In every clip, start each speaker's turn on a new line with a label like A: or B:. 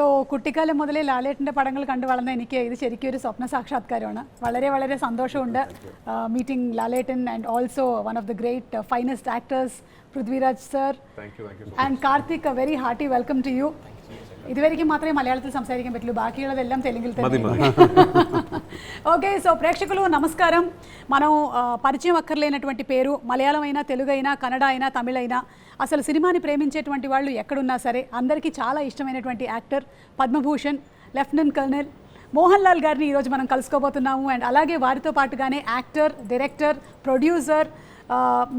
A: So കുട്ടിക്കാലം മുതലേ ലാലേട്ടൻ്റെ പടങ്ങൾ കണ്ടു വളർന്ന എനിക്ക് ഇത് ശരിക്കും ഒരു സ്വപ്ന സാക്ഷാത്കാരമാണ്. വളരെ വളരെ സന്തോഷമുണ്ട് meeting Lalettan and also one of the great finest actors Prithviraj sir and Karthik. A very hearty welcome to you. ഇതുവരെയ്ക്കും മാത്രമേ മലയാളത്തിൽ സംസാരിക്കാൻ പറ്റുള്ളൂ, బాకీయుള്ളదెల్లం తెలుగులో തന്നെ. ఓకే, సో ప్రేక్షకులు నమస్కారం. మనం పరిచయం అక్కర్లేనటువంటి పేరు, మలయాళం అయినా తెలుగు అయినా కన్నడ అయినా తమిళ అయినా అసలు సినిమాని ప్రేమించేటువంటి వాళ్ళు ఎక్కడున్నా సరే అందరికీ చాలా ఇష్టమైనటువంటి actor Padma Bhushan lieutenant colonel Mohan Lal గారిని ఈరోజు మనం కలుసుకోబోతున్నాము. అండ్ అలాగే వారితో పాటుగానే యాక్టర్, డైరెక్టర్, ప్రొడ్యూసర్,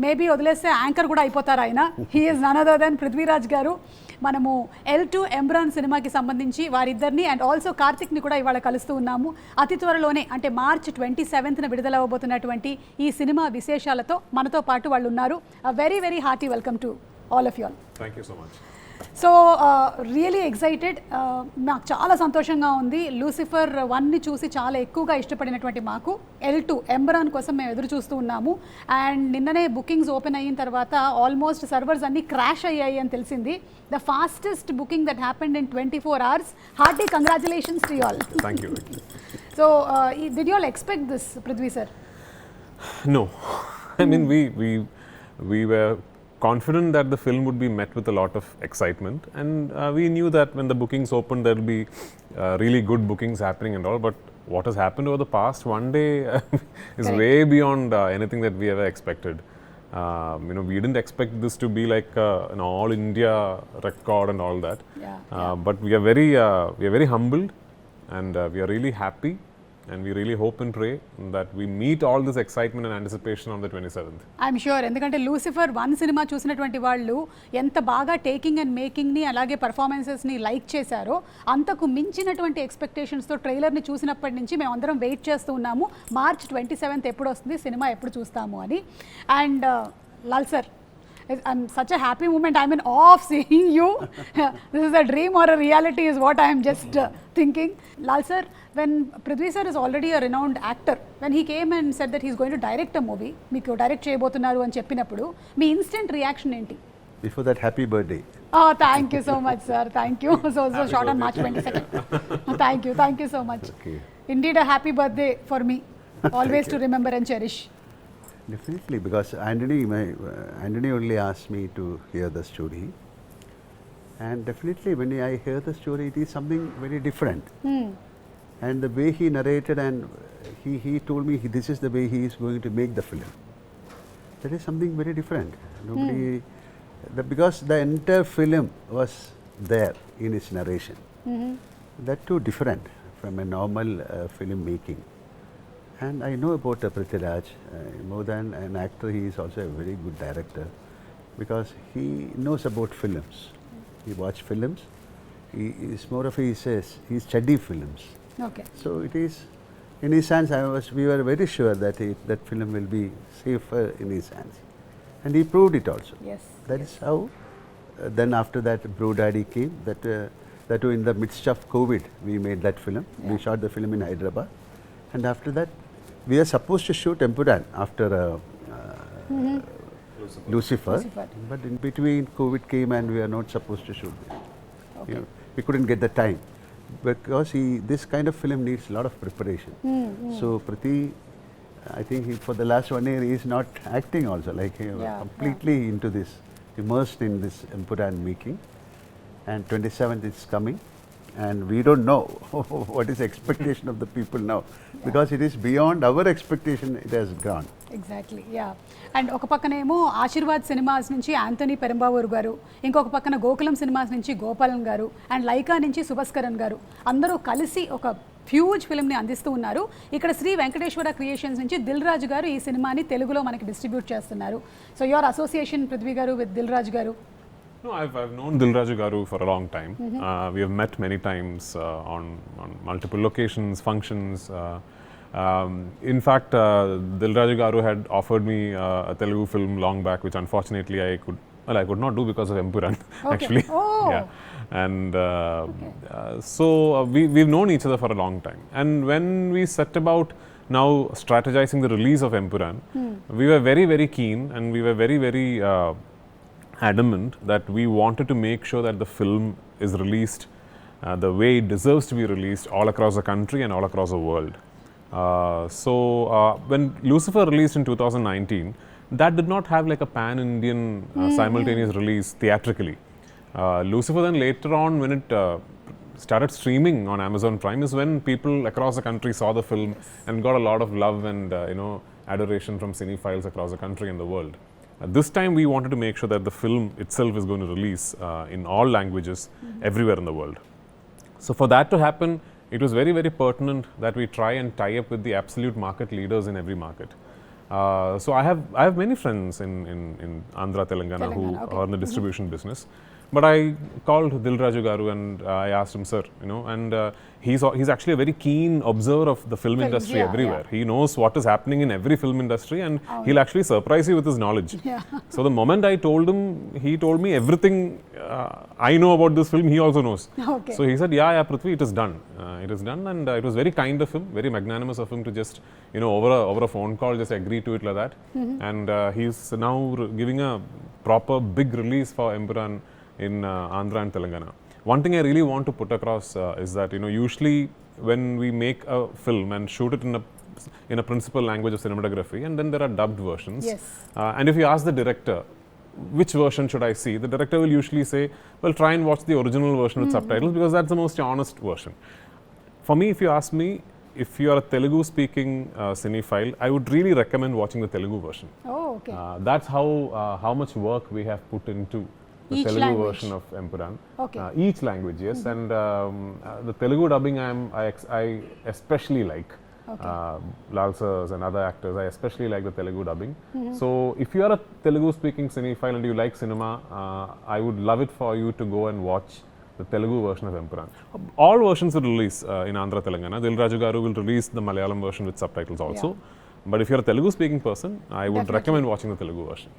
A: మేబీ వదిలేస్తే యాంకర్ కూడా అయిపోతారు ఆయన. He is none other than Prithviraj గారు. మనము L2 ఎంపురాన్ సినిమాకి సంబంధించి వారిద్దరిని అండ్ ఆల్సో కార్తిక్ని కూడా ఇవాళ కలుస్తూ ఉన్నాము. అతి త్వరలోనే అంటే మార్చ్ 27న విడుదల అవ్వబోతున్నటువంటి ఈ సినిమా విశేషాలతో మనతో పాటు వాళ్ళు ఉన్నారు. Very very hearty welcome to all of you all.
B: Thank you so much.
A: So really excited. నాకు చాలా సంతోషంగా ఉంది. లూసిఫర్ 1ని చూసి చాలా ఎక్కువగా ఇష్టపడినటువంటి మాకు L2 ఎంబరాన్ కోసం మేము ఎదురు చూస్తూ ఉన్నాము. అండ్ నిన్ననే బుకింగ్స్ ఓపెన్ అయిన తర్వాత ఆల్మోస్ట్ సర్వర్స్ అన్నీ క్రాష్ అయ్యాయి అని తెలిసింది. The fastest booking that happened in 24 hours. Hearty congratulations to you all.
B: Thank you.
A: So did you all expect this, Prithvi sir?
B: No, I mean we were confident that the film would be met with a lot of excitement, and we knew that when the bookings opened there will be really good bookings happening and all, but what has happened over the past one day is way beyond anything that we ever expected. We didn't expect this to be like an all India record and all that. But we are very humbled, and we are really happy, and we really hope and pray that we meet all this excitement and anticipation on the 27th.
A: I'm sure. ఎందుకంటే Lucifer 1 cinema చూసినటువంటి వాళ్ళు ఎంత బాగా taking and మేకింగ్ని అలాగే పర్ఫార్మెన్సెస్ని like చేశారో అంతకు మించినటువంటి ఎక్స్పెక్టేషన్స్తో ట్రైలర్ని చూసినప్పటి నుంచి మేము అందరం వెయిట్ చేస్తూ ఉన్నాము. మార్చ్ 27th ఎప్పుడు వస్తుంది సినిమా, ఎప్పుడు చూస్తాము అని. And Lal sir, I'm such a happy moment. I'm in awe of seeing you. This is a dream or a reality is what I am just thinking. Lal sir, when Prithvi sir is already a renowned actor, when he came and said that he is going to direct a movie, meeku direct cheyabothunaru ani cheppinappudu mee instant reaction enti?
C: Before that, happy birthday.
A: Oh, thank you so much sir. Thank you. So short on March 22nd. Thank you so much.
C: Okay.
A: Indeed a happy birthday for me. Always to remember and cherish.
C: Definitely, because Antony only asked me to hear the story, and definitely when I hear the story, it is something very different. And the way he narrated, and he told me this is the way he is going to make the film. That is something very different. Nobody, because the entire film was there in his narration. That too different from a normal film making. And I know about Prithviraj, more than an actor, he is also a very good director, because he knows about films. He watches films. He is more of he study films.
A: Okay.
C: So it is in his hands. We were very sure that that film will be safer in his hands, and he proved it also.
A: Yes.
C: That is how. Then after that, Bro Daddy came. That in the midst of COVID, we made that film. We shot the film in Hyderabad, and after that, we are supposed to shoot Empuraan after Lucifer, but in between COVID came and we are not supposed to shoot it. Okay. We couldn't get the time, because this kind of film needs a lot of preparation. So Prithvi, I think for the last 1 year he is not acting also, like he was completely into this, immersed in this Empuraan making, and 27th is coming. And we don't know what is expectation of the people now, because it is beyond our expectation. It has gone.
A: Exactly, yeah. And ఒక పక్కనేమో Aashirvaad cinemas నుంచి Antony పెరంబావూర్ గారు, ఇంకొక పక్కన Gokulam cinemas నుంచి గోపాలన్ గారు, and Lyca నుంచి సుభస్కరన్ గారు అందరూ కలిసి ఒక హ్యూజ్ ఫిల్మ్ని అందిస్తూ ఉన్నారు. ఇక్కడ శ్రీ వెంకటేశ్వర క్రియేషన్స్ నుంచి దిల్ రాజు గారు ఈ సినిమాని తెలుగులో మనకి డిస్ట్రిబ్యూట్ చేస్తున్నారు. సో యువర్ అసోసియేషన్ పృథ్వీ గారు విత్ దిల్ రాజు గారు?
B: No, I've known Dilraju Garu for a long time. We have met many times on multiple locations, functions. In fact, Dilraju Garu had offered me a Telugu film long back, which unfortunately I could not do because of Empuraan.
A: Okay.
B: Actually.
A: Oh.
B: Yeah. And so we've known each other for a long time. And when we set about now strategizing the release of Empuraan, we were very, very keen, and we were very, very adamant that we wanted to make sure that the film is released the way it deserves to be released all across the country and all across the world. When Lucifer released in 2019, that did not have like a pan-Indian simultaneous release theatrically. Lucifer then later on, when it started streaming on Amazon Prime, is when people across the country saw the film and got a lot of love and adoration from cinephiles across the country and the world. This time we wanted to make sure that the film itself is going to release in all languages everywhere in the world. So for that to happen, it was very, very pertinent that we try and tie up with the absolute market leaders in every market. So I have many friends in Andhra, Telangana who are in the distribution business. But I called Dil Raju Garu and I asked him, sir, and he's actually a very keen observer of the film industry everywhere. He knows what is happening in every film industry, and he'll actually surprise you with his knowledge. So the moment I told him, he told me everything I know about this film, he also knows. So he said, yeah, Prithvi, it is done. It is done, and it was very kind of him, very magnanimous of him to just, over a phone call, just agree to it like that. And he's now giving a proper big release for Empuraan in Andhra and Telangana. One thing I really want to put across is that usually when we make a film and shoot it in a principal language of cinematography, and then there are dubbed versions. And if you ask the director, which version should I see? The director will usually say, well, try and watch the original version with subtitles, because that's the most honest version. For me, if you ask me, if you are a Telugu speaking cinephile, I would really recommend watching the Telugu version. That's how much work we have put into the
A: each
B: Telugu
A: language
B: version of Empuraan. Each language, yes. And the Telugu dubbing I especially like. Lal sirs and other actors, I especially like the Telugu dubbing. So if you are a Telugu speaking cinephile and you like cinema, I would love it for you to go and watch the Telugu version of Empuraan. All versions will release in Andhra, Telangana. Dil Raju Garu will release the Malayalam version with subtitles also. But if you're a Telugu speaking person, I would recommend watching the Telugu version.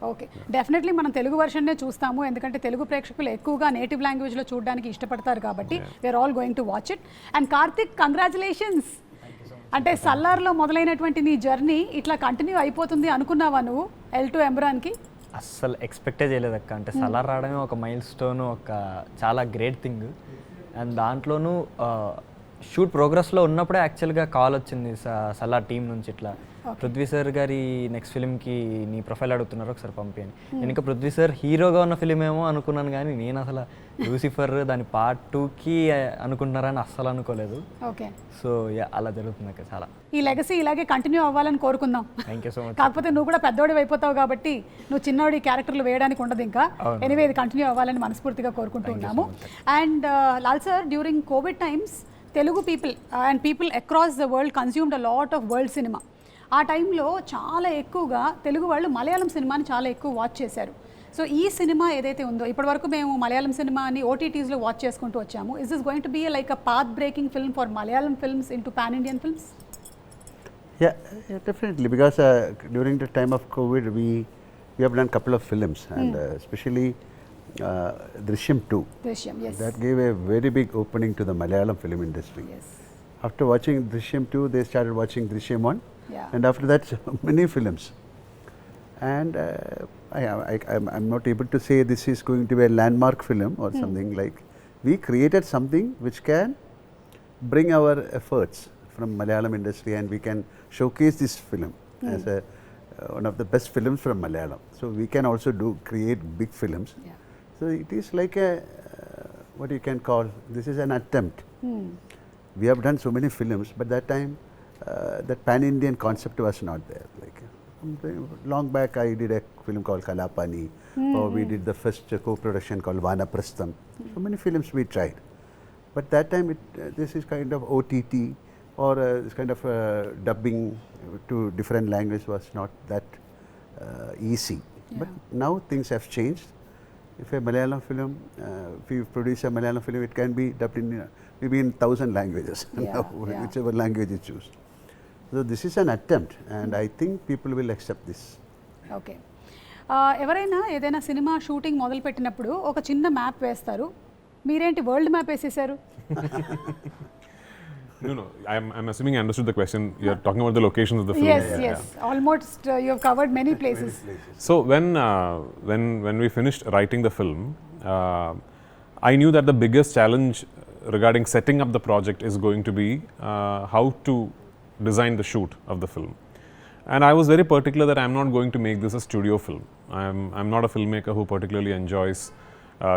A: Definitely మనం Telugu version నే చూస్తాము, ఎందుకంటే తెలుగు ప్రేక్షకులు ఎక్కువగా native language లో చూడడానికి ఇష్టపడతారు కాబట్టి we are all going to watch it. And Karthik, congratulations. అంటే సల్లార్లో మొదలైనటువంటి నీ జర్నీ ఇట్లా కంటిన్యూ అయిపోతుంది అనుకున్నావా నువ్వు L2 ఎంబురాన్కి?
D: అస్సలు ఎక్స్పెక్టే చేయలేదు అక్క. అంటే సలార్ రావడమే ఒక మైల్ స్టోన్, ఒక చాలా గ్రేట్ థింగ్. అండ్ దాంట్లోనూ షూట్ ప్రోగ్రెస్లో ఉన్నప్పుడే యాక్చువల్గా కాల్ వచ్చింది సలార్ టీం నుంచి, ఇట్లా పృథ్వీ సార్ గారి నెక్స్ట్ ఫిలింకి నీ ప్రొఫైల్ అడుగుతున్నారు, ఒకసారి పంపించండి. నేను ఇంకా పృథ్వీ సార్ హీరోగా ఉన్న ఫిలిం ఏమో అనుకున్నాను, కానీ నేను అసలు లూసిఫర్ దాని పార్ట్ 2కి అనుకుంటున్నారని అస్సలు అనుకోలేదు. సో అలా జరుగుతుంది అక్క. చాలా
A: ఈ లెగసీ ఇలాగే కంటిన్యూ అవ్వాలని కోరుకుందాం.
D: Thank you so much.
A: కాకపోతే నువ్వు కూడా పెద్దోడి అయిపోతావు కాబట్టి నువ్వు చిన్నోడి క్యారెక్టర్లు వేయడానికి ఉండదు ఇంకా. ఎనీవే ఇది కంటిన్యూ అవ్వాలని మనస్ఫూర్తిగా కోరుకుంటున్నాము. And Lal sir, during Covid times Telugu people and people across the world consumed a lot of world cinema. ఆ టైంలో చాలా ఎక్కువగా తెలుగు వాళ్ళు మలయాళం సినిమాని చాలా ఎక్కువ వాచ్ చేశారు. సో ఈ సినిమా ఏదైతే ఉందో ఇప్పటివరకు మేము మలయాళం సినిమాని ఓటీటీస్లో వాచ్ చేసుకుంటూ వచ్చాము. Is this going to be like a path breaking film for Malayalam films into pan Indian films?
C: Yeah, definitely, because during the time of COVID we have done a couple of films, and especially Drishyam 2.
A: Drishyam, yes.
C: That gave a very big opening to the Malayalam film industry.
A: Yes.
C: After watching Drishyam 2, they started watching Drishyam 1. And after that, many films. And I'm not able to say this is going to be a landmark film or something like. We created something which can bring our efforts from Malayalam industry, and we can showcase this film as one of the best films from Malayalam. So we can also create big films. So it is like a, what you can call, this is an attempt. We have done so many films, but that time that pan-Indian concept was not there. Like long back, I did a film called Kalapani, or we did the first co-production called Vanaprastham. So many films we tried, but that time this is kind of OTT or this kind of dubbing to different languages was not that easy. But now things have changed. If a Malayalam film, if you produce a Malayalam film, it can be dubbed in maybe in 1,000 languages, whichever language you choose. So this is an attempt, and I think people will accept this.
A: Okay. ఎవరైనా ఏదైనా cinema shooting మొదలు పెట్టినప్పుడు ఒక చిన్న map వేస్తారు, మీరేంటి world map వేసేసారు?
B: No, I'm assuming I understood the question. You're talking about the locations of the film.
A: Yes. Almost you have covered many places.
B: So when we finished writing the film, I knew that the biggest challenge regarding setting up the project is going to be how to design the shoot of the film. And I was very particular that I'm not going to make this a studio film. I'm not a filmmaker who particularly enjoys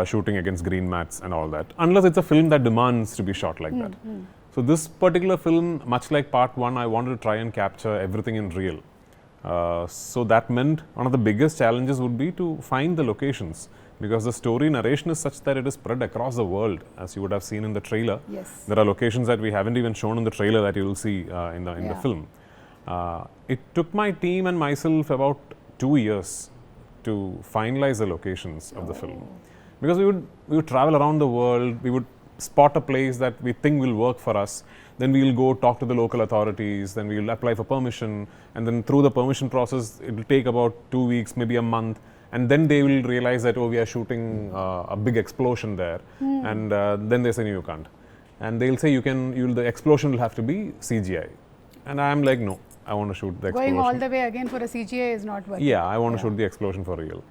B: shooting against green mats and all that, unless it's a film that demands to be shot like that. So this particular film, much like part 1, I wanted to try and capture everything in real. So that meant one of the biggest challenges would be to find the locations, because the story narration is such that it is spread across the world, as you would have seen in the trailer.
A: Yes.
B: There are locations that we haven't even shown in the trailer that you will see in the film. It took my team and myself about 2 years to finalize the locations of the film, because we would travel around the world, we would spot a place that we think will work for us, then we will go talk to the local authorities, then we will apply for permission, and then through the permission process it will take about 2 weeks, maybe a month, and then they will realize that, oh, we are shooting a big explosion there, and then they say, no, you can't, and they'll say the explosion will have to be CGI, and I'm like, no, I want to shoot the explosion.
A: Going all the way again for a CGI is not working.
B: Yeah, I want to shoot the explosion for real.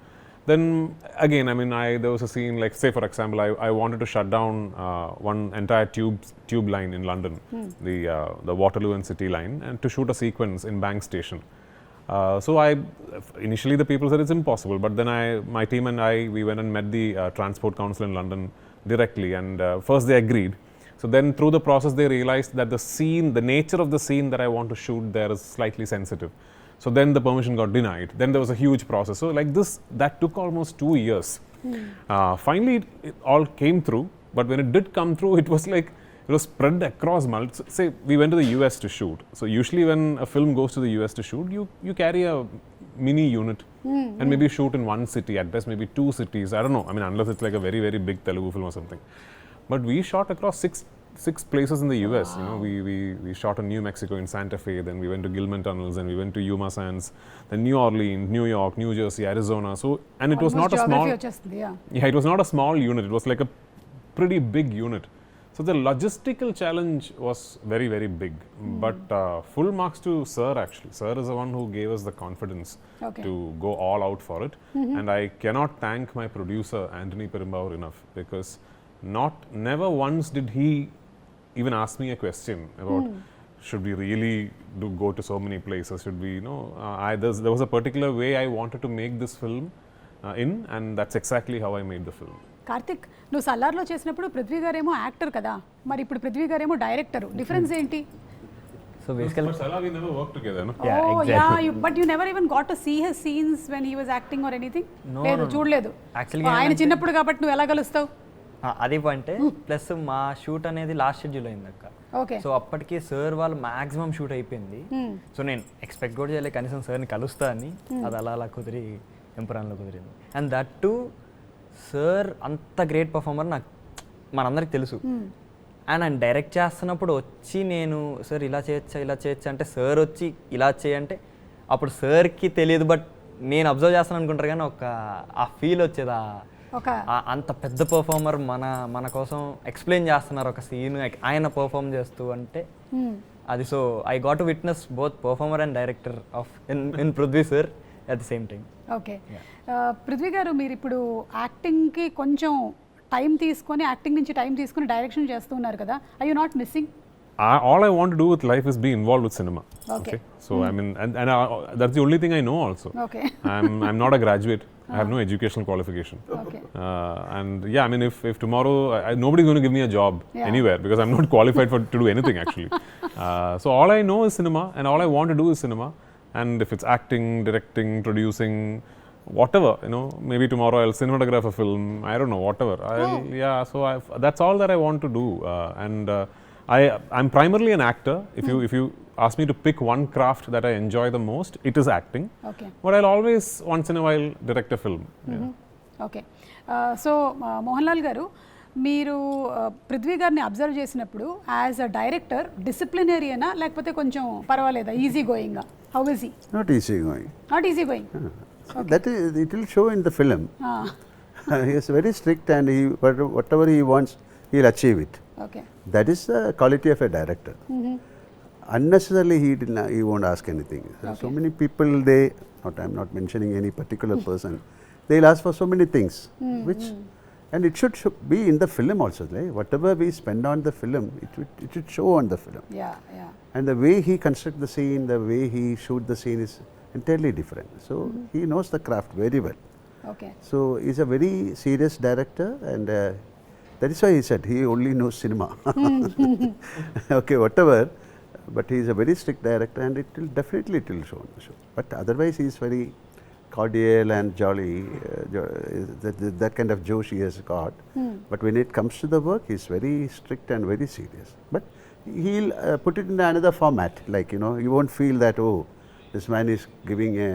B: Then again, I mean, there was a scene, like say for example, I wanted to shut down one entire tube line in London, the Waterloo and City line, and to shoot a sequence in Bank Station. So initially the people said it's impossible, but then my team and we went and met the Transport Council in London directly, and first they agreed. So then through the process they realized that the nature of the scene that I want to shoot there is slightly sensitive. So then the permission got denied. Then there was a huge process. So like this, that took almost 2 years. Finally, it all came through. But when it did come through, it was like, it was spread across say we went to the US to shoot. So usually when a film goes to the US to shoot, you carry a mini unit and maybe shoot in one city, at best maybe 2 cities. I don't know. I mean, unless it's like a very, very big Telugu film or something. But we shot across six places in the US. Wow. You know, we shot in New Mexico in Santa Fe, then we went to Gilman Tunnels, then we went to Yuma Sands, then New Orleans, New York, New Jersey, Arizona. So, and it was not a small. It was not a small unit. It was like a pretty big unit. So the logistical challenge was very, very big. But full marks to Sir actually. Sir is the one who gave us the confidence to go all out for it. And I cannot thank my producer Antony Perumbavoor enough, because never once did he even ask me a question about should we really go to so many places, should we, there was a particular way I wanted to make this film and that's exactly how I made the film.
A: Karthik, నువ్వు సల్లార్లో చేసినప్పుడు పృథ్వీ గారేమో actor కదా, మరి ఇప్పుడు పృథ్వీ గారేమో director, difference ఏంటి?
D: So basically,
B: but Salah, we never worked together, no?
D: Yeah, exactly.
A: But you never even got to see his scenes when he was acting or anything?
D: No,
A: చూడలేదు.
D: Actually,
A: ఆయన చిన్నప్పుడు కాబట్టి నువ్వు ఎలా కలుస్తావు?
D: అది పాయింట్. ప్లస్ మా shoot అనేది last schedule అయింది అక్క.
A: ఓకే.
D: సో అప్పటికి సార్ వాళ్ళు మాక్సిమం షూట్ అయిపోయింది. సో నేను ఎక్స్పెక్ట్ కూడా చేయలేదు కనీసం సార్ని కలుస్తా అని. అది అలా కుదిరి ఎంపురాన్లో కుదిరింది. అండ్ దట్ టు సార్ అంత గ్రేట్ పర్ఫార్మర్ నాకు మనందరికి తెలుసు. అండ్ ఆయన డైరెక్ట్ చేస్తున్నప్పుడు వచ్చి నేను సార్ ఇలా చేయొచ్చా అంటే సార్ వచ్చి ఇలా చేయంటే అప్పుడు సార్కి తెలియదు, బట్ నేను అబ్జర్వ్ చేస్తాను అనుకుంటారు, కానీ ఆ ఫీల్ వచ్చేది. అంత పెద్ద పర్ఫార్మర్ మన కోసం ఎక్స్ప్లెయిన్ చేస్తున్నారు ఒక సీన్, ఆయన పర్ఫార్మ్ చేస్తూ అంటే అది. So I got to witness both performer and director of in Prithvi sir at the same time.
A: Okay. Prithvi గారు, మీరు ఇప్పుడు యాక్టింగ్కి కొంచెం టైం తీసుకొని, యాక్టింగ్ నుంచి టైం తీసుకొని డైరెక్షన్ చేస్తున్నారు కదా, I you not missing?
B: All I want to do with life is be involved with cinema. Okay. So I mean, and that's the only thing I know also.
A: Okay.
B: I'm not a graduate. I have no educational qualification.
A: Okay.
B: And yeah, I mean, if tomorrow nobody's going to give me a job anywhere, because I'm not qualified to do anything actually. So all I know is cinema, and all I want to do is cinema. And if it's acting, directing, producing, whatever, maybe tomorrow I'll cinematograph a film. I don't know, whatever. So that's all that I want to do. I'm primarily an actor. If you ask me to pick one craft that I enjoy the most, it is acting.
A: Okay.
B: But I'll always once in a while direct a film.
A: Okay. So Mohanlal garu, మీరు పృథ్వీ గారిని observe చేసినప్పుడు as a director డిసిప్లినరీనా లేకపోతే కొంచెం పర్వాలేదా, easy going? How is he?
C: Not easy going.
A: Not easy going.
C: That is, it will show in the film. He is very strict, and whatever he wants, he'll achieve it.
A: Okay.
C: That is the quality of a director. Unnecessarily he won't ask anything. Okay. So many people, I'm not mentioning any particular person, they'll ask for so many things which And it should be in the film also, right? Whatever we spend on the film, it should show on the film.
A: Yeah, yeah.
C: And the way he construct the scene, the way he shoot the scene is entirely different. So he knows the craft very well.
A: Okay.
C: So he's a very serious director, and that is why he said he only knows cinema. Okay, whatever, but he is a very strict director, and it will definitely show on the show. But otherwise, he is very cordial and jolly. That kind of josh he has got. But when it comes to the work, he is very strict and very serious. But he'll put it in another format. Like, you know, you won't feel that, oh, this man is giving a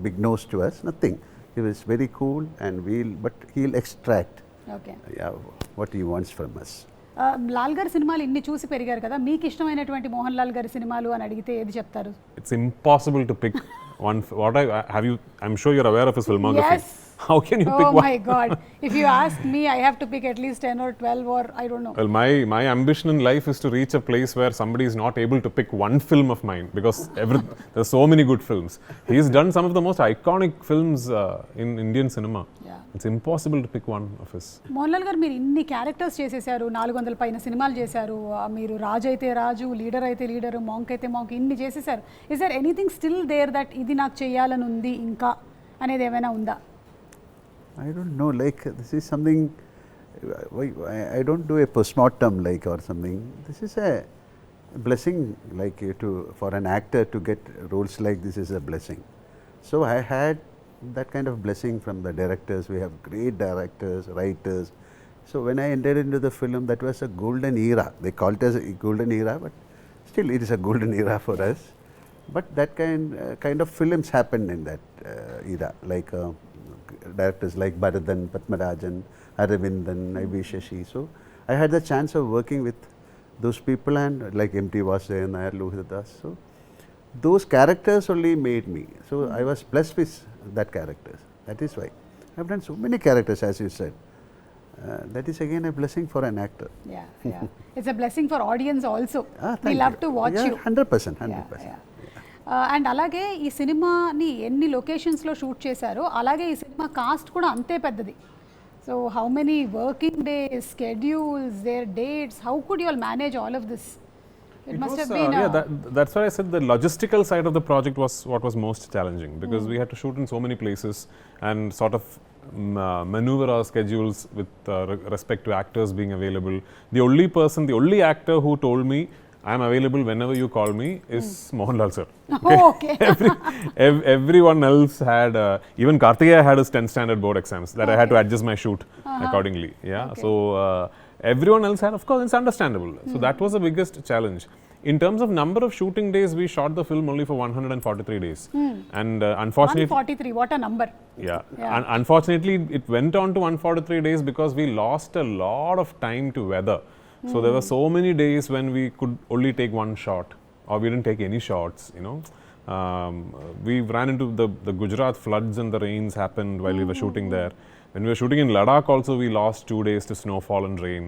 C: big nose to us. Nothing. He was very cool, and but he'll extract
A: Okay.
C: what he wants from us.
A: Lal గారి సినిమాలు ఇన్ని చూసి పెరిగారు కదా, మీకు ఇష్టమైనటువంటి మోహన్ లాల్ గారి సినిమాలు అని అడిగితే ఏది చెప్తారు?
B: It's impossible to pick one. I'm sure you're aware of his filmography.
A: Yes.
B: How can you pick
A: Oh
B: one?
A: my God. If you ask me, I have to pick at least 10 or 12 or I don't know.
B: Well, my ambition in life is to reach a place where somebody is not able to pick one film of mine, because there's so many good films. He's done some of the most iconic films in Indian cinema.
A: Yeah.
B: It's impossible to pick one of his.
A: Mohan Lal గారు మీరు ఇన్ని characters చేసేసారు, 400 పైన సినిమాలు చేశారు, మీరు రాజు అయితే రాజు, లీడర్ అయితే లీడర్, మాంక్ అయితే మాంక్, ఇన్ని చేసేసారు. Is there anything still there that ఇది నాకు చేయాలని ఉంది ఇంకా అనేది ఏమైనా ఉందా?
C: I don't know, like this is something, I don't do a postmortem like or something. This is a blessing, like for an actor to get roles like this is a blessing. So I had that kind of blessing from the directors. We have great directors, writers. So when I entered into the film, that was a golden era. They call it as a golden era, but still it is a golden era for us. But that kind of films happened in that era, like directors like Bharadan, Padmarajan, Aravindan, I.V. Shashi. So I had the chance of working with those people, and like M.T. Vasudev, Nayar, Lohitadas. So those characters only made me. So I was blessed with that characters. That is why I have done so many characters, as you said. That is again a blessing for an actor.
A: Yeah, yeah. It's a blessing for audience also.
C: Thank
A: We love
C: you.
A: to watch
C: Yeah,
A: you.
C: 100%.
A: And అలాగే ఈ సినిమాని ఎన్ని లొకేషన్స్లో shoot చేశారో అలాగే ఈ cinema cost కూడా అంతే పెద్దది. So how many working days, schedules, their dates, how could you all manage all of this? It must have been
B: that's why I said the logistical side of the project was what was most challenging, because we had to shoot in so many places and sort of maneuver our schedules with respect to actors being available. The only actor who told me I am available whenever you call me is MohanLal sir.
A: Oh, okay.
B: Everyone else had, even Karthikeya had his 10th standard board exams that I had to adjust my shoot accordingly. Yeah,
A: Okay.
B: so everyone else had, of course, it's understandable. So that was the biggest challenge. In terms of number of shooting days, we shot the film only for 143 days. And unfortunately,
A: 143, what a number.
B: yeah. Unfortunately, it went on to 143 days because we lost a lot of time to weather. So there were so many days when we could only take one shot, or we didn't take any shots, you know. We ran into the Gujarat floods, and the rains happened while we were shooting there. When we were shooting in Ladakh also, we lost 2 days to snowfall and rain.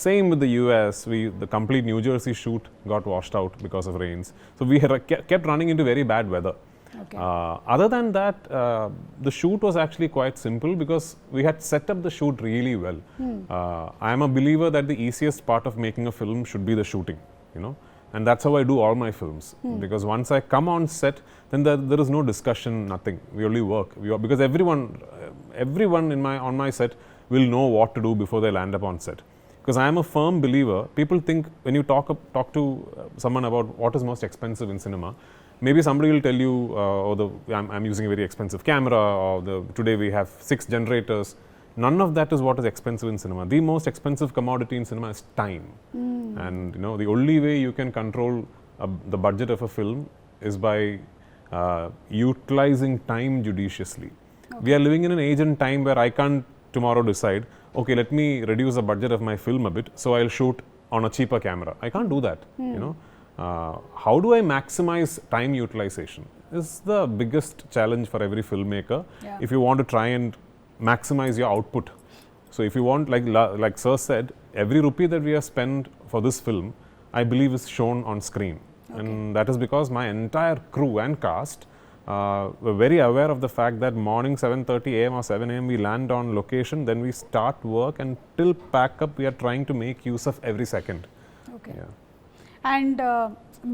B: Same with the US, the complete New Jersey shoot got washed out because of rains. So we had kept running into very bad weather.
A: Okay.
B: Other than that, the shoot was actually quite simple because we had set up the shoot really well. I am a believer that the easiest part of making a film should be the shooting, you know, and that's how I do all my films. Because once I come on set, then there is no discussion, nothing. We only work. Because everyone on my set will know what to do before they land up on set. Because I am a firm believer. People think when you talk to someone about what is most expensive in cinema, maybe somebody will tell you, I'm using a very expensive camera, or today we have 6 generators. None of that is what is expensive in cinema. The most expensive commodity in cinema is time. And you know, the only way you can control the budget of a film is by utilizing time judiciously. Okay. We are living in an age and time where I can't tomorrow decide, okay, let me reduce the budget of my film a bit, so I'll shoot on a cheaper camera. I can't do that, you know. How do I maximize time utilization is the biggest challenge for every filmmaker.
A: Yeah.
B: If you want to try and maximize your output. So if you want, like Sir said, every rupee that we have spent for this film, I believe is shown on screen. Okay. And that is because my entire crew and cast we're very aware of the fact that morning 7:30 a.m. or 7 a.m. we land on location, then we start work, and till pack up we are trying to make use of every second.
A: Okay
B: Yeah.
A: And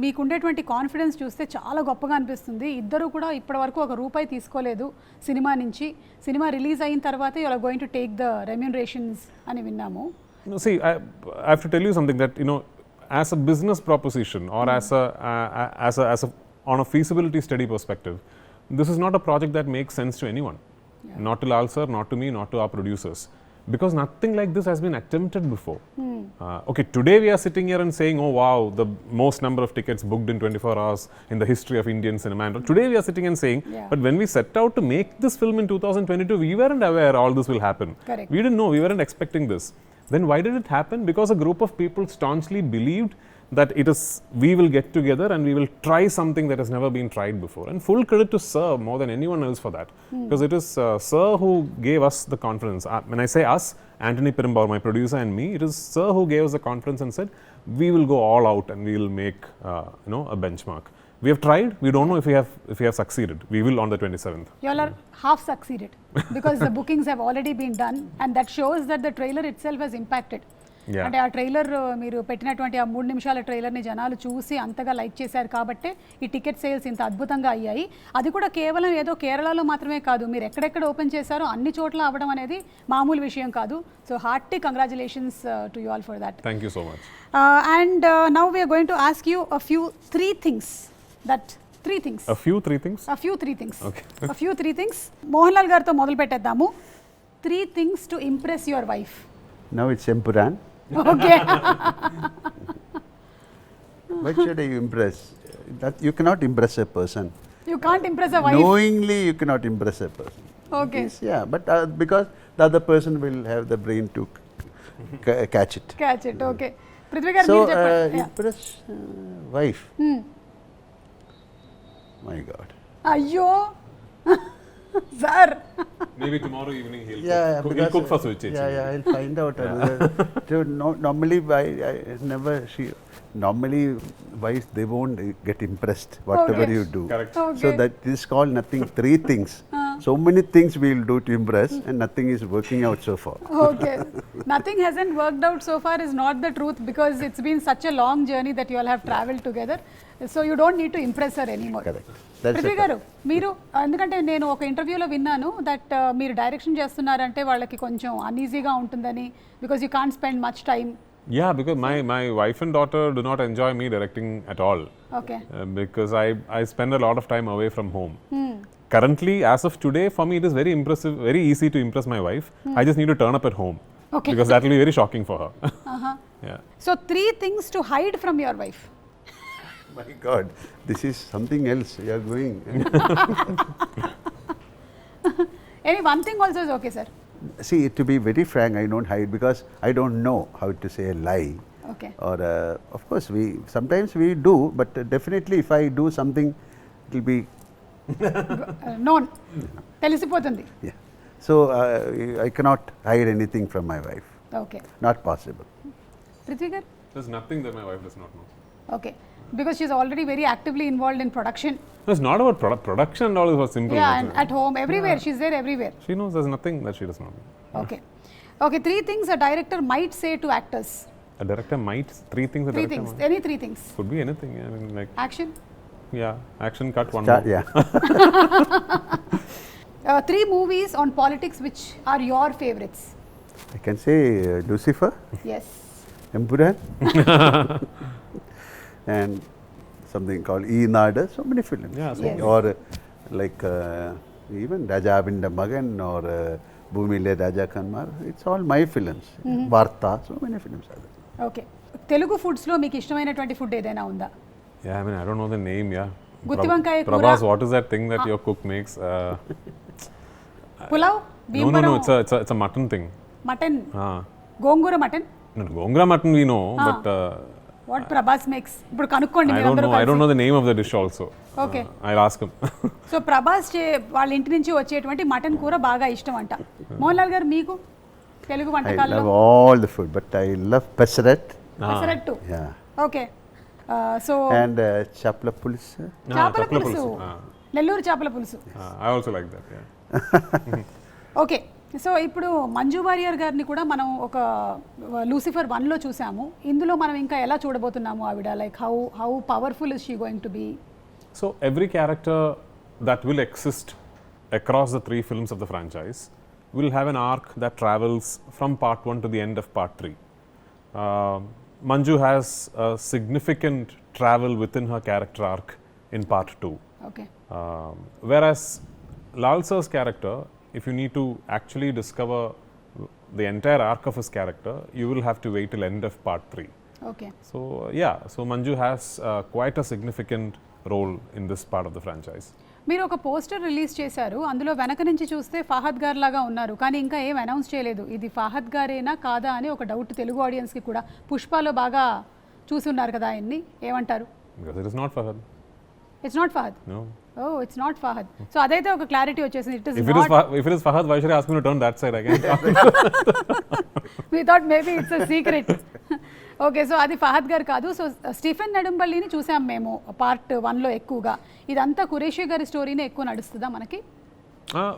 A: మీకు ఉండేటువంటి confidence చూస్తే చాలా గొప్పగా అనిపిస్తుంది. ఇద్దరు కూడా ఇప్పటివరకు ఒక రూపాయి తీసుకోలేదు సినిమా నుంచి. సినిమా రిలీజ్ అయిన తర్వాత you are going to take the remunerations అని విన్నాము.
B: No, see, I have to tell you something that, you know, as a business proposition or as a on a feasibility study perspective, this is not a project that makes sense to anyone.
A: Yeah.
B: Not to Lal sir, not to me, not to our producers. Because nothing like this has been attempted before. Okay, today we are sitting here and saying, oh wow, the most number of tickets booked in 24 hours in the history of Indian cinema. And today we are sitting and saying,
A: Yeah.
B: but when we set out to make this film in 2022, we weren't aware all this will happen.
A: Correct.
B: We didn't know, we weren't expecting this. Then why did it happen? Because a group of people staunchly believed that we will get together and we will try something that has never been tried before. And full credit to Sir more than anyone else for that. Because it is Sir who gave us the confidence. When I say us, Antony, Perumbavoor, my producer, and me, it is Sir who gave us the confidence and said, we will go all out and we will make a benchmark. We have tried. We don't know if we have succeeded. We will on the 27th.
A: You all are half succeeded because the bookings have already been done, and that shows that the trailer itself has impacted.
B: Yeah.
A: అంటే ఆ trailer మీరు పెట్టినటువంటి ఆ 3 నిమిషాల ట్రైలర్ని జనాలు చూసి అంతగా like చేశారు కాబట్టి ఈ టికెట్ సేల్స్ ఇంత అద్భుతంగా అయ్యాయి. అది కూడా కేవలం ఏదో కేరళలో మాత్రమే కాదు, మీరు ఎక్కడెక్కడ ఓపెన్ చేశారో అన్ని చోట్ల అవ్వడం అనేది మామూలు విషయం కాదు. So hearty congratulations to you all for that.
B: Thank you so much.
A: And now we're going to ask you a few three things.
B: A few three things? Okay.
A: A few three things. Mohanlal గారితో మొదలు పెట్టేద్దాము. 3 things to impress your wife.
C: Now it's Empuraan.
A: Okay.
C: Why should I impress? That you cannot impress a person.
A: You can't impress a wife.
C: Knowingly, you cannot impress a person.
A: Okay.
C: Yes, yeah, but because the other person will have the brain to catch it.
A: Catch it. Okay. Prithvi garu
C: So,
A: meer cheppandi. Yeah.
C: impress wife. My God.
A: అయ్యో sir.
B: Maybe tomorrow evening he'll
C: Because,
B: cook for Sujith.
C: Yeah, I'll find out. So normally, normally wives, they won't get impressed whatever
A: Okay.
C: you do.
B: Correct.
A: Okay.
C: So that is called nothing. 3 things. So many things we will do to impress, and nothing is working out so far.
A: Okay. Nothing hasn't worked out so far is not the truth, because it's been such a long journey that you all have traveled together. So you don't need to impress her anymore.
C: Correct. That's
A: Prithvi
C: it.
A: గారు, మీరు ఎందుకంటే నేను ఒక ఇంటర్వ్యూలో విన్నాను that మీరు direction చేస్తున్నారంటే వాళ్ళకి కొంచెం అన్ఈజీగా ఉంటుందని, because you can't spend much time.
B: Yeah, because my wife and daughter do not enjoy me directing at all.
A: Okay.
B: Because I spend a lot of time away from home. Currently, as of today, for me it is very impressive, very easy to impress my wife. I just need to turn up at home.
A: Okay.
B: Because that will be very shocking for her. Yeah.
A: So 3 things to hide from your wife.
C: My God, this is something else you are going.
A: Any one thing also is okay, sir.
C: See, to be very frank, I don't hide because I don't know how to say a lie.
A: Okay.
C: Or of course sometimes we do, but definitely if I do something, it will be
A: known తెలిసిపోతుంది.
C: yeah. So I cannot hide anything from my wife.
A: Okay.
C: Not possible.
A: Prithvi గారు.
B: There's nothing that my wife does not know.
A: Okay. Because she's already very actively involved in production.
B: No, it's not about production and all, is about simple.
A: Yeah, and at home, everywhere. She's there everywhere.
B: She knows there's nothing that she does not know.
A: Okay. Okay, 3 things a director might say to actors.
B: A director might, 3 things a
A: 3
B: director
A: things.
B: might.
A: Any 3 things.
B: Could be anything. I mean, like,
A: Action.
B: yeah, action cut, one
C: Start,
B: more.
C: yeah.
A: 3 movies on politics which are your favorites.
C: I can say Lucifer,
A: Yes.
C: Empuraan, and something called Nada. So many films.
B: Yeah, so
A: Yes.
C: Or like even Raja Abinda Magan or Bhumile Raja Kanmar. It's all my films. Varta. So many films are there.
A: Okay. Telugu foods లో మీకు ఇష్టమైనటువంటి food ఏదైనా ఉందా?
B: Yeah, I mean, I don't know the name, yeah.
A: Gutti vankai kura.
B: Prabhas, what is that thing that your cook makes?
A: Pulao,
B: No,
A: Bhimavaram,
B: it's a mutton thing.
A: Mutton,
B: Ah.
A: Gongura mutton.
B: No, Gongra mutton we know, but
A: what Prabhas makes ఇప్పుడు కనుక్కోండి
B: I
A: మీరందరూ
B: don't know the name of the dish also.
A: Okay.
B: I'll ask him.
A: So Prabhas వాళ్ళ ఇంటి నుంచి వచ్చేటువంటి mutton కూర బాగా ఇష్టం అంట. మోహన్లాల్ గారు మీకు తెలుగు
C: I
A: వంటకాల్లో?
C: love all the food, but I love Pesaret.
A: Pesarattu.
C: Yeah.
A: Okay. So
C: And Chapla Pulis.
A: చేపల పులుసు. నెల్లూరు చేపల పులుసు.
B: I also like that, yeah.
A: Okay, so ఇప్పుడు మంజు వారియర్ గారిని కూడా మనం ఒక లూసిఫర్ 1లో చూసాము. ఇందులో మనం ఇంకా ఎలా చూడబోతున్నాము ఆవిడ, like how powerful is she going to be?
B: So every character that will exist across the 3 films of the franchise will have an arc that travels from part 1 to the end of part 3. Manju has a significant travel within her character arc in part 2.
A: Okay,
B: Whereas Lal sir's character, if you need to actually discover the entire arc of his character, you will have to wait till end of part 3.
A: Okay.
B: So yeah, so Manju has quite a significant role in this part of the franchise.
A: మీరు ఒక poster release చేశారు, అందులో వెనక నుంచి చూస్తే ఫహద్ గారు లాగా ఉన్నారు, కానీ ఇంకా ఏం అనౌన్స్ చేయలేదు. ఇది ఫహద్ గారేనా కాదా అని ఒక డౌట్ తెలుగు ఆడియన్స్కి కూడా. పుష్పలో బాగా చూసి ఉన్నారు కదా ఆయన్ని, ఏమంటారు?
B: Because it is not Fahad.
A: It's not Fahad.
B: No.
A: Oh, it's not Fahad. So అదైతే ఒక క్లారిటీ వచ్చేసింది. It is
B: If it is Fahad, why should I ask me to turn that side again?
A: We thought maybe it's a secret. Okay, so అది ఫహద్ గారు కాదు. So Stephen నెడుంబల్లిని చూసాం మేము part 1లో ఎక్కువగా. ఇదంతా ఖురేషీ గారి స్టోరీనే ఎక్కువ నడుస్తుందా మనకి?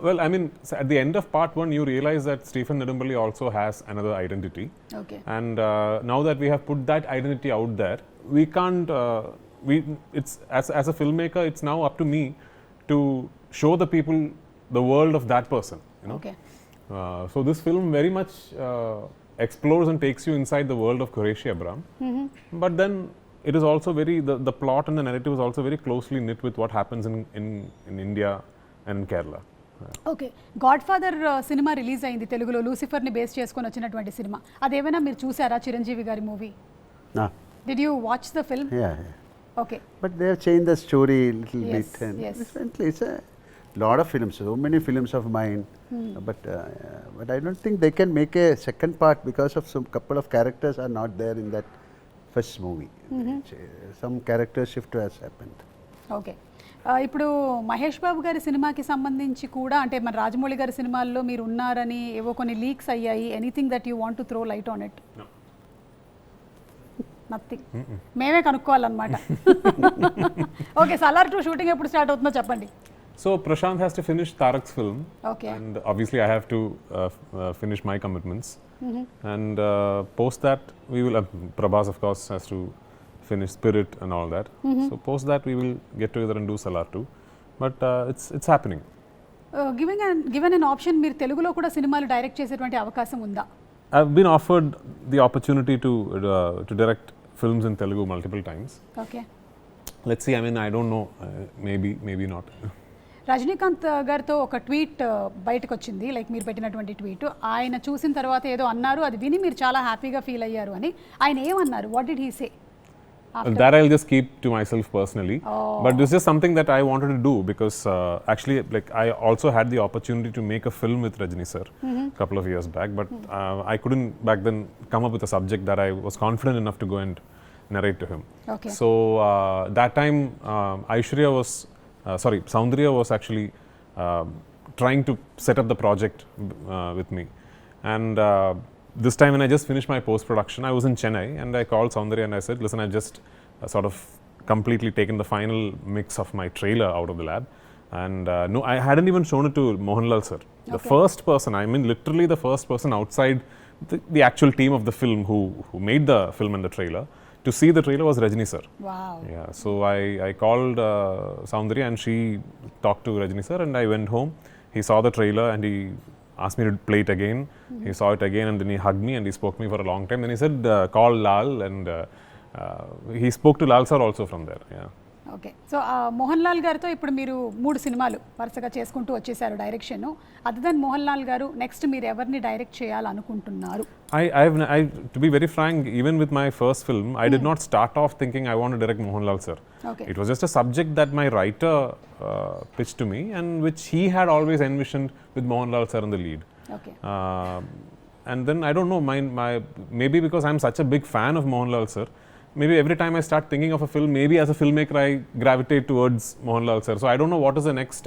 B: Well, I mean, at the end of part 1, you realize that Stephen Nedumballi also has another identity.
A: Okay,
B: And now that we have put that identity out there, we can't. It's as a filmmaker, it's now up to me to show the people the world of that person. You know.
A: Okay.
B: So this film very much explores and takes you inside the world of Qureshi Abram. But then it is also the plot and the narrative is also very closely knit with what happens in India and in Kerala.
A: Okay, God father cinema release అయింది తెలుగులో, లూసిఫర్ని base చేసుకొని వచ్చినటువంటి cinema. అదేమైనా మీరు చూసారా, చిరంజీవి గారి movie?
C: No.
A: Did you watch the film?
C: Yeah.
A: Okay.
C: But they have changed the story a little
A: Yes,
C: bit. And
A: yes.
C: differently. It's a lot of films, so many films of mine. But I don't think they can make a second part because of some couple of characters are not there in that first movie. Some character shift has happened.
A: Okay, ఇప్పుడు మహేష్ బాబు గారి సినిమాకి సంబంధించి కూడా, అంటే మన రాజమౌళి గారి సినిమాల్లో మీరు ఉన్నారని ఏవో కొన్ని లీక్స్ అయ్యాయి. Anything that you want to throw light on it?
B: No.
A: Nothing. మేమే కనుక్కోవాలన్నమాట. ఓకే, సలార్ 2 షూటింగ్ ఎప్పుడు స్టార్ట్ అవుతుందో చెప్పండి.
B: So Prashant has to finish Tarak's film.
A: Okay.
B: And obviously I have to finish my commitments. And post that we will, Prabhas of course has to finish Spirit and all that. So post that we will get together and do Salar 2. But it's happening.
A: Given an option, మీరు తెలుగులో కూడా సినిమాలు direct చేసేటువంటి అవకాశం ఉందా?
B: I've been offered the opportunity to direct films in Telugu multiple times.
A: Okay.
B: Let's see, I mean I don't know, maybe not.
A: Rajinikanth గారితో ఒక tweet బయటకు వచ్చింది, లైక్ మీరు పెట్టినటువంటి ట్వీట్. ఆయన చూసిన తర్వాత ఏదో అన్నారు, అది విని మీరు చాలా హ్యాపీగా ఫీల్ అయ్యారు అని. ఆయన ఏమన్నారు? What did he say?
B: That I'll just keep to myself personally. But this is something that I wanted to do because actually, like, I also had the opportunity to make a film with Rajni sir a couple of years back, but I couldn't back then come up with a subject that I was confident enough to go and narrate to him.
A: Okay.
B: So that time, Soundarya was actually trying to set up the project with me, and this time when I just finished my post-production, I was in Chennai and I called Soundarya and I said, listen, I've just sort of completely taken the final mix of my trailer out of the lab, and no, I hadn't even shown it to MohanLal sir. The first person, I mean literally the first person outside the actual team of the film who made the film and the trailer to see the trailer was Rajni sir.
A: Wow.
B: Yeah, so I called Soundarya and she talked to Rajni sir and I went home. He saw the trailer and he asked me to play it again. He saw it again and then he hugged me and he spoke to me for a long time. Then he said, call Lal, and he spoke to Lal sir also from there. Yeah.
A: Okay, so Mohan Lal గారితో ఇప్పుడు మీరు 3 సినిమాలు వరుసగా చేసుకుంటూ వచ్చేసారు direction. Other than Mohan Lal గారు, next మీరు ఎవరిని డైరెక్ట్ చేయాలనుకుంటున్నారు?
B: To be very frank, even with my first film, I did not start off thinking I want to direct Mohanlal sir.
A: Okay.
B: It was just a subject that my writer pitched to me and which he had always envisioned with Mohanlal sir in the lead.
A: Okay.
B: And then I don't know, maybe because I'm such a big fan of Mohanlal sir, maybe every time I start thinking of a film, maybe as a filmmaker I gravitate towards Mohanlal sir. So I don't know what is the next.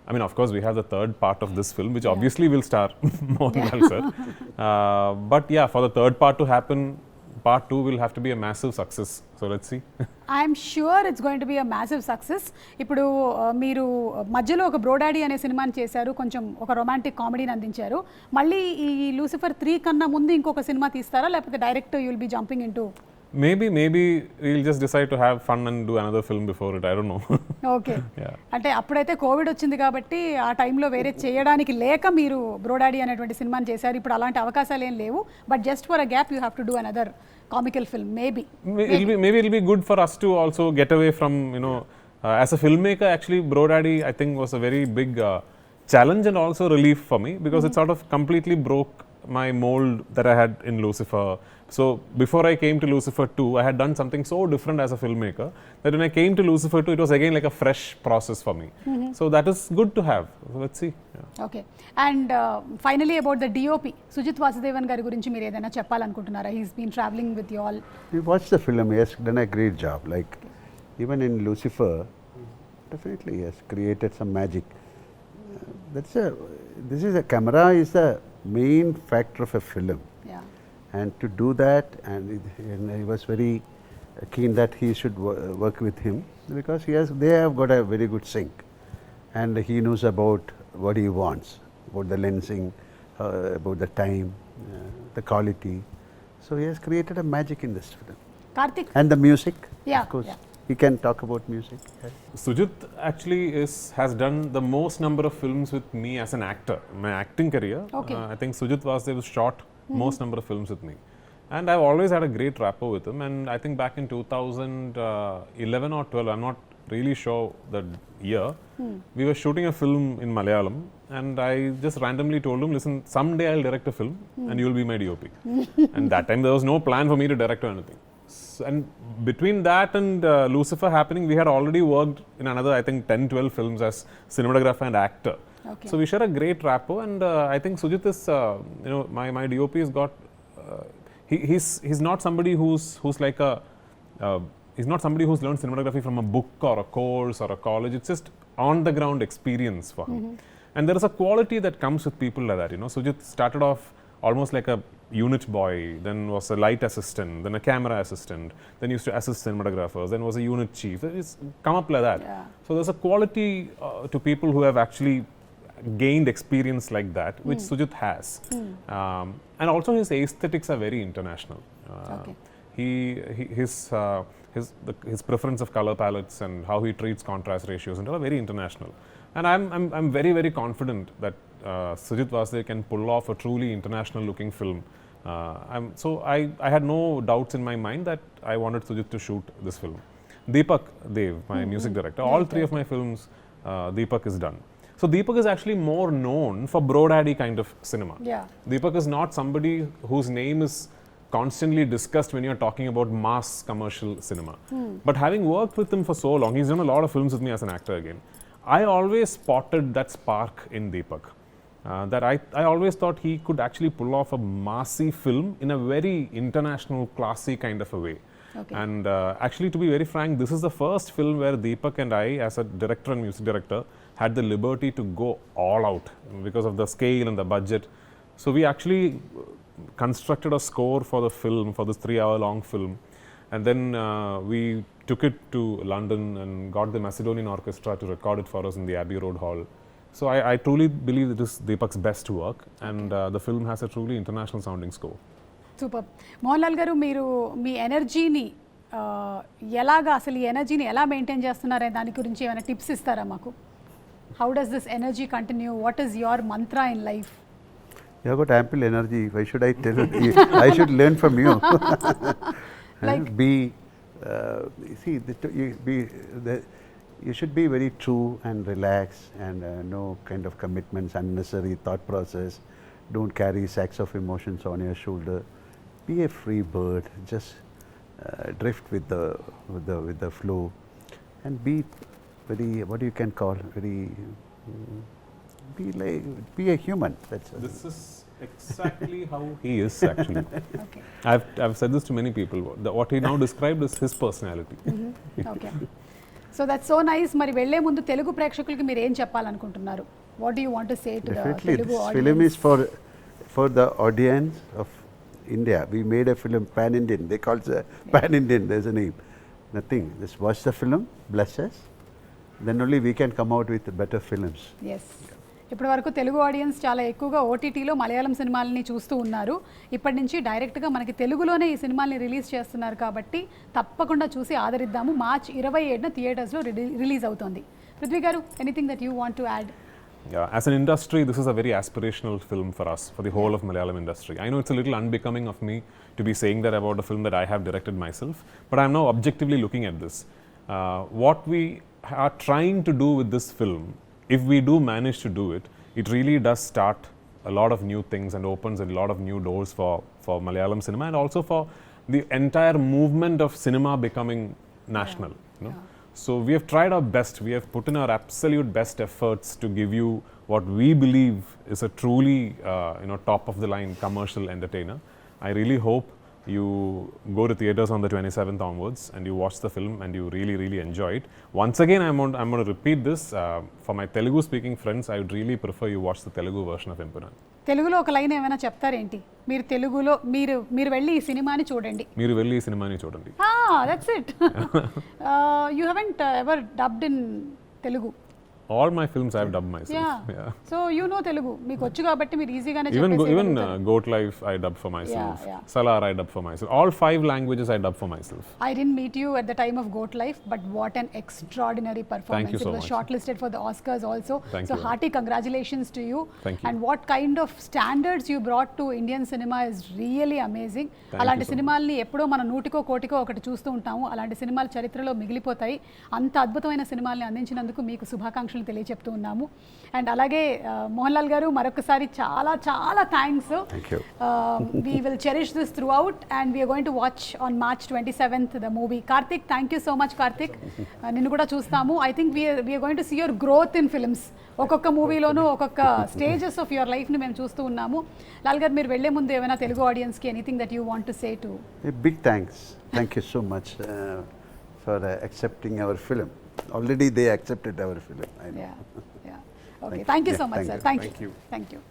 B: I mean, of course, we have the third part of this film, which obviously will star Mohanlal sir. But yeah, for the third part to happen, part 2 will have to be a massive success. So let's see.
A: I'm sure it's going to be a massive success. ఇప్పుడు మీరు మధ్యలో ఒక బ్రోడాడీ అనే సినిమాని చేశారు, కొంచెం ఒక romantic కామెడీని అందించారు. మళ్ళీ ఈ లూసిఫర్ 3 కన్నా ముందు ఇంకొక సినిమా తీస్తారా, లేకపోతే direct you will be jumping in to?
B: Maybe we'll just decide to have fun and do another film before it. I don't know.
A: Okay. అంటే అప్పుడైతే కోవిడ్ వచ్చింది కాబట్టి ఆ టైంలో వేరే చేయడానికి లేక మీరు బ్రోడాడీ అనేటువంటి సినిమాని చేశారు. ఇప్పుడు అలాంటి అవకాశాలు ఏం లేవు. But just for a gap you have to do another comical film, maybe
B: it'll be good for us to also get away from, as a filmmaker, actually Brodaddy I think was a very big challenge and also relief for me, because it sort of completely broke my mold that I had in Lucifer. So before I came to Lucifer 2, I had done something so different as a filmmaker that when I came to Lucifer 2, it was again like a fresh process for me. So that is good to have. So let's see.
A: Okay. And finally about the DOP, Sujith Vaassudevan గారి గురించి మీరు ఏదైనా చెప్పాలనుకుంటున్నారా? He's been traveling with you all.
C: We watched the film. He has done a great job. Like even in Lucifer, definitely he has created some magic. This is a camera is the main factor of a film. And to do that, and he was very keen that he should work with him, because they have got a very good sync, and he knows about what he wants, about the lensing, about the time, the quality. So he has created a magic in this film.
A: Karthik.
C: And the music,
A: yeah,
C: of course.
A: Yeah.
C: He can talk about music.
B: Sujith actually has done the most number of films with me as an actor. My acting career,
A: okay.
B: I think Sujith Vaassudev shot most number of films with me, and I've always had a great rapport with him. And I think back in 2011 or 12, I'm not really sure the year, we were shooting a film in Malayalam, and I just randomly told him, listen, someday I'll direct a film and you'll be my DOP. And that time there was no plan for me to direct or anything. And between that and Lucifer happening, we had already worked in another, I think 10-12 films as cinematographer and actor.
A: Okay.
B: So we share a great rapport, and I think Sujith is, my DOP has got, he's not somebody who's like he's not somebody who's learned cinematography from a book or a course or a college. It's just on the ground experience for him. And there is a quality that comes with people like that. Sujith started off almost like a unit boy, then was a light assistant, then a camera assistant, then used to assist cinematographers, then was a unit chief. It's come up like that.
A: Yeah.
B: So there's a quality to people who have actually gained experience like that, which Sujith has. And also his aesthetics are very international.
A: Okay.
B: His preference of color palettes and how he treats contrast ratios and all are very international. And I'm very, very confident that Sujith Vaassudev can pull off a truly international looking film. So I had no doubts in my mind that I wanted Sujith to shoot this film. Deepak Dev, my music director, all 3 of my films Deepak has done. So Deepak is actually more known for Brodaddy kind of cinema.
A: Yeah.
B: Deepak is not somebody whose name is constantly discussed when you're talking about mass commercial cinema. But having worked with him for so long, he's done a lot of films with me as an actor again. I always spotted that spark in Deepak. That I always thought he could actually pull off a massy film in a very international, classy kind of a way.
A: Okay.
B: And actually, to be very frank, this is the first film where Deepak and I, as a director and music director, had the liberty to go all out because of the scale and the budget. So we actually constructed a score for the film, for this 3-hour-long film, and then we took it to London and got the Macedonian orchestra to record it for us in the Abbey Road Hall. So I truly believe it is Deepak's best work, and the film has a truly international sounding score.
A: Super. Mohanlal గారు, మీరు మీ ఎనర్జీని అసలు ఈ ఎనర్జీని ఎలా maintain చేస్తున్నారనే దాని గురించి ఏమైనా టిప్స్ ఇస్తారా మాకు? How does this energy continue? What is your mantra in life?
C: You have got ample energy. Why should I tell you? I should learn from you.
A: Like
C: you should be very true and relaxed, and no kind of commitments, unnecessary thought process. Don't carry sacks of emotions on your shoulder. Be a free bird. Just drift with the flow, and be very, what you can call very. Be a human.
B: This is exactly how he is actually.
A: Okay.
B: I've said this to many people. What he now described is his personality.
A: Okay. So that's so nice. మరి వెళ్లే ముందు తెలుగు ప్రేక్షకులకి మీరు ఏం చెప్పాలనుకుంటున్నారు? What do you want to say to the
C: Definitely,
A: Telugu
C: this
A: audience?
C: film is for the audience of India. We made a film pan-Indian. They call it pan-Indian. There's a name. Nothing. Just watch the film, bless us. Then only we can come out with better films.
A: Yes ఇప్పటి వరకు Telugu audience చాలా ఎక్కువగా ఓటీటీలో మలయాళం సినిమాలని చూస్తూ ఉన్నారు. ఇప్పటి నుంచి డైరెక్ట్గా మనకి తెలుగులోనే ఈ సినిమాల్ని రిలీజ్ చేస్తున్నారు కాబట్టి తప్పకుండా చూసి ఆదరిద్దాము. మార్చ్ 27న థియేటర్స్లో రిలీజ్ అవుతోంది. పృథ్వీ గారు, anything that you want to add?
B: Yeah, as an industry, this is a very aspirational film for us, for the whole of Malayalam industry. I know it's a little unbecoming of me to be saying that about a film that I have directed myself, but I'm now objectively looking at this. What we are trying to do with this film, if we do manage to do it, it really does start a lot of new things and opens a lot of new doors for Malayalam cinema and also for the entire movement of cinema becoming national. You know? So we have tried our best. We have put in our absolute best efforts to give you what we believe is a truly, top of the line commercial entertainer. I really hope you go to theaters on the 27th onwards and you watch the film and you really, really enjoy it. Once again, I'm going to repeat this. For my Telugu speaking friends, I would really prefer you watch the Telugu version of Empuraan.
A: తెలుగులో ఒక line ఏమైనా చెప్తారేంటి? మీరు తెలుగులో మీరు వెళ్ళి ఈ సినిమాని చూడండి.
B: మీరు వెళ్ళి ఈ సినిమాని చూడండి.
A: That's it. You haven't ever dubbed in Telugu.
B: All my films I've dubbed myself.
A: Yeah. So you know Telugu. మీకు వచ్చు కాబట్టి మీరు ఈజీగానే
B: Even Goat Life I dubbed for myself.
A: Yeah.
B: Salar I dubbed for myself. All 5 languages I dubbed for myself.
A: I didn't meet you at the time of Goat Life, but what an extraordinary performance.
B: Thank you so
A: It was
B: much.
A: shortlisted for the Oscars also.
B: Thank
A: so
B: you.
A: hearty congratulations to you.
B: Thank you.
A: And what kind of standards you brought to Indian cinema is really amazing. అలాంటి సినిమాల్ని ఎప్పుడో మన నూటికో కోటికో ఒకటి చూస్తూ ఉంటాము. అలాంటి సినిమాలు చరిత్రలో మిగిలిపోతాయి. అంత అద్భుతమైన సినిమాల్ని అందించినందుకు మీకు శుభాకాంక్షలు తెలియజెప్తూ ఉన్నాము. అండ్ అలాగే మోహన్ లాల్ గారు, మరొకసారి చాలా చాలా thanks. We will cherish this throughout and we are going to watch on March 27th the movie. Karthik, thank you so much Karthik. నిన్ను కూడా చూస్తాము. I think we are going to see your growth in films. ఒక్కొక్క మూవీలోనూ ఒక్కొక్క stages of your లైఫ్ని మేము చూస్తూ ఉన్నాము. లాల్ గారు, మీరు వెళ్లే ముందు ఏమైనా తెలుగు ఆడియన్స్కి anything that you want to say to?
C: Big thanks. Thank you so much for accepting our film. Already they accepted our film. I know.
A: Yeah. Okay. Thank you so much, sir. Thank you.